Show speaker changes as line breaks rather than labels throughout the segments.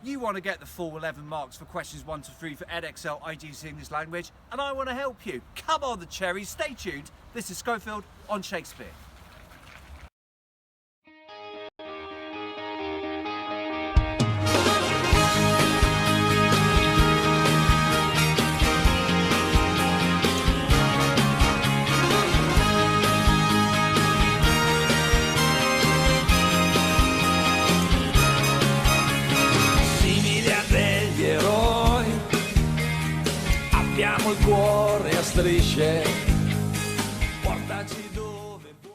You want to get the full 11 marks for questions 1 to 3 for Edexcel IGCSE English Language, and I want to help you. Come on, the cherries, stay tuned. This is Schofield on Shakespeare.
Abbiamo il cuore a strisce, portaci dove vuoi.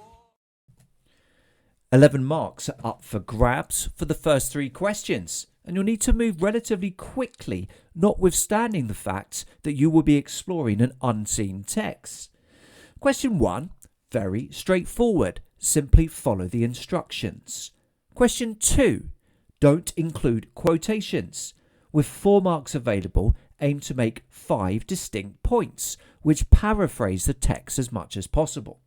11 marks are up for grabs for the first 3 questions, and you'll need to move relatively quickly, notwithstanding the fact that you will be exploring an unseen text. Question 1, very straightforward. Simply follow the instructions. Question 2, don't include quotations. With 4 marks available, aim to make 5 distinct points, which paraphrase the text as much as possible.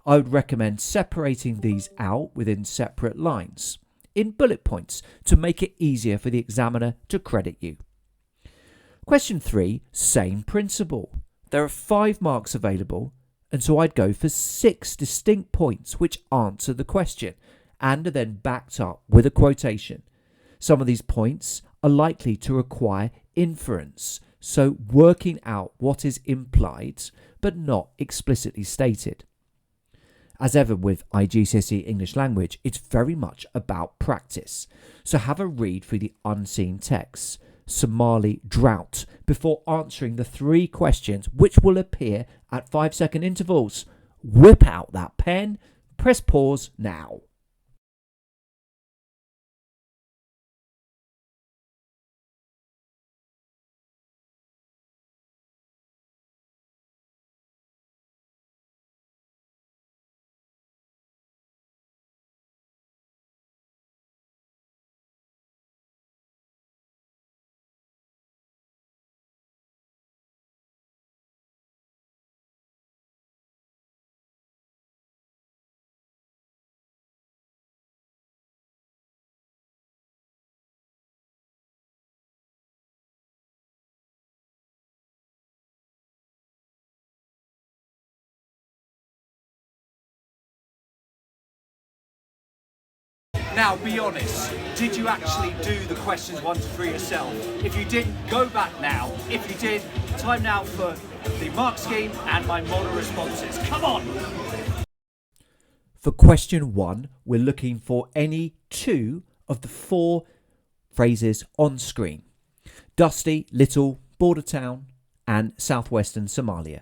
I would recommend separating these out within separate lines, in bullet points, to make it easier for the examiner to credit you. Question 3, same principle. There are 5 marks available, and so I'd go for 6 distinct points which answer the question, and are then backed up with a quotation. Some of these points are likely to require inference, so working out what is implied but not explicitly stated. As ever with IGCSE English Language, it's very much about practice, so have a read through the unseen texts, Somalia Drought, before answering the 3 questions which will appear at 5-second intervals. Whip out that pen, press pause now.
Now, be honest, did you actually do the questions 1 to 3 yourself? If you didn't, go back now. If you did, time now for the mark scheme and my model responses. Come on!
For question 1, we're looking for any 2 of the 4 phrases on screen. Dusty, little, border town, and southwestern Somalia.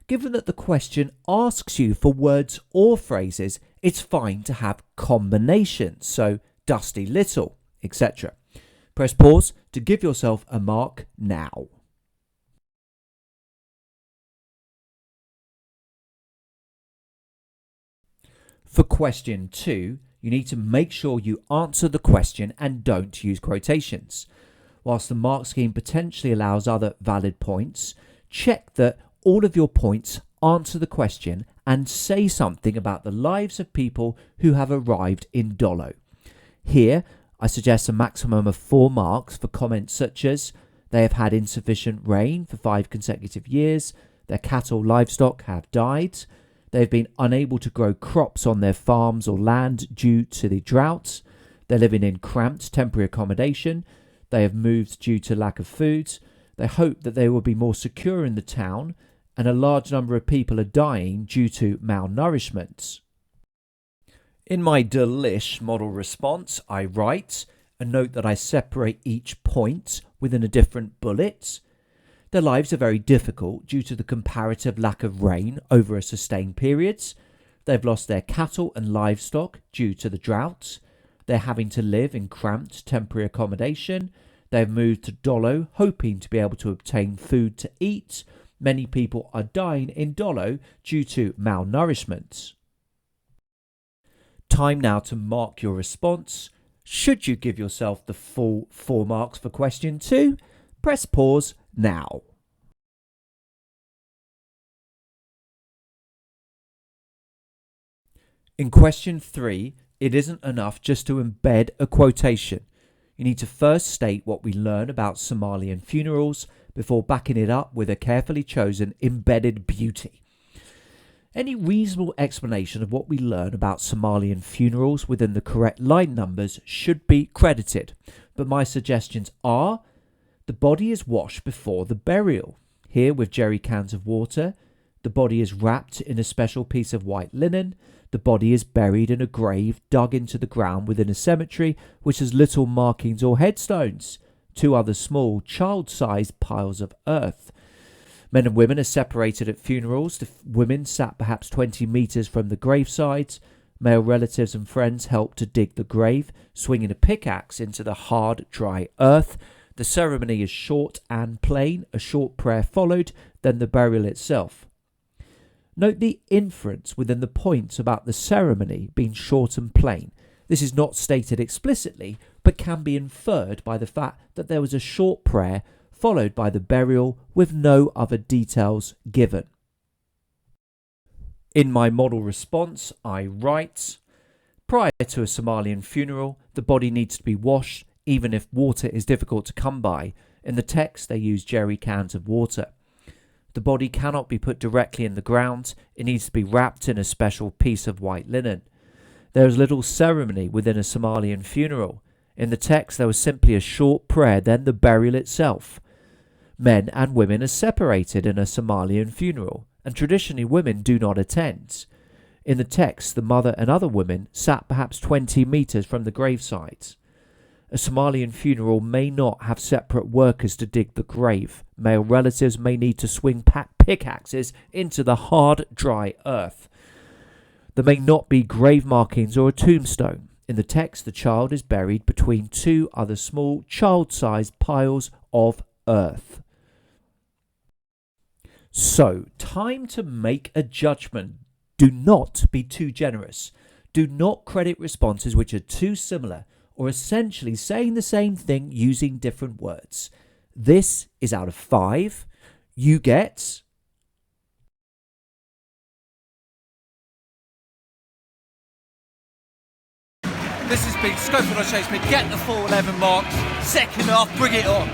Given that the question asks you for words or phrases, it's fine to have combinations, so dusty little, etc. Press pause to give yourself a mark now. For question 2, you need to make sure you answer the question and don't use quotations. Whilst the mark scheme potentially allows other valid points, check that all of your points answer the question and say something about the lives of people who have arrived in Dolo. Here, I suggest a maximum of 4 marks for comments such as they have had insufficient rain for 5 consecutive years, their cattle livestock have died, they have been unable to grow crops on their farms or land due to the drought, they're living in cramped temporary accommodation, they have moved due to lack of food, they hope that they will be more secure in the town, and a large number of people are dying due to malnourishment. In my delish model response, I write, and note that I separate each point within a different bullet. Their lives are very difficult due to the comparative lack of rain over a sustained period. They've lost their cattle and livestock due to the drought. They're having to live in cramped temporary accommodation. They've moved to Dolo hoping to be able to obtain food to eat. Many people are dying in Dolo due to malnourishment. Time now to mark your response. Should you give yourself the full 4 marks for question 2, press pause now. In question 3, it isn't enough just to embed a quotation. You need to first state what we learn about Somalian funerals before backing it up with a carefully chosen embedded beauty. Any reasonable explanation of what we learn about Somalian funerals within the correct line numbers should be credited, but my suggestions are: the body is washed before the burial, here with jerry cans of water. The body is wrapped in a special piece of white linen. The body is buried in a grave dug into the ground within a cemetery which has little markings or headstones. 2 other small, child-sized piles of earth. Men and women are separated at funerals. The women sat perhaps 20 metres from the gravesides. Male relatives and friends help to dig the grave, swinging a pickaxe into the hard, dry earth. The ceremony is short and plain. A short prayer followed, then the burial itself. Note the inference within the point about the ceremony being short and plain. This is not stated explicitly, but can be inferred by the fact that there was a short prayer followed by the burial with no other details given. In my model response, I write, prior to a Somalian funeral, the body needs to be washed, even if water is difficult to come by. In the text, they use jerry cans of water. The body cannot be put directly in the ground. It needs to be wrapped in a special piece of white linen. There is little ceremony within a Somalian funeral. In the text, there was simply a short prayer, then the burial itself. Men and women are separated in a Somalian funeral, and traditionally women do not attend. In the text, the mother and other women sat perhaps 20 metres from the gravesides. A Somalian funeral may not have separate workers to dig the grave. Male relatives may need to swing pickaxes into the hard, dry earth. There may not be grave markings or a tombstone. In the text, the child is buried between 2 other small, child-sized piles of earth. So, time to make a judgment. Do not be too generous. Do not credit responses which are too similar, or essentially saying the same thing using different words. This is out of 5. You get...
This has been Schofield on Shakespeare. Get the full 11 marks. Second half, bring it on.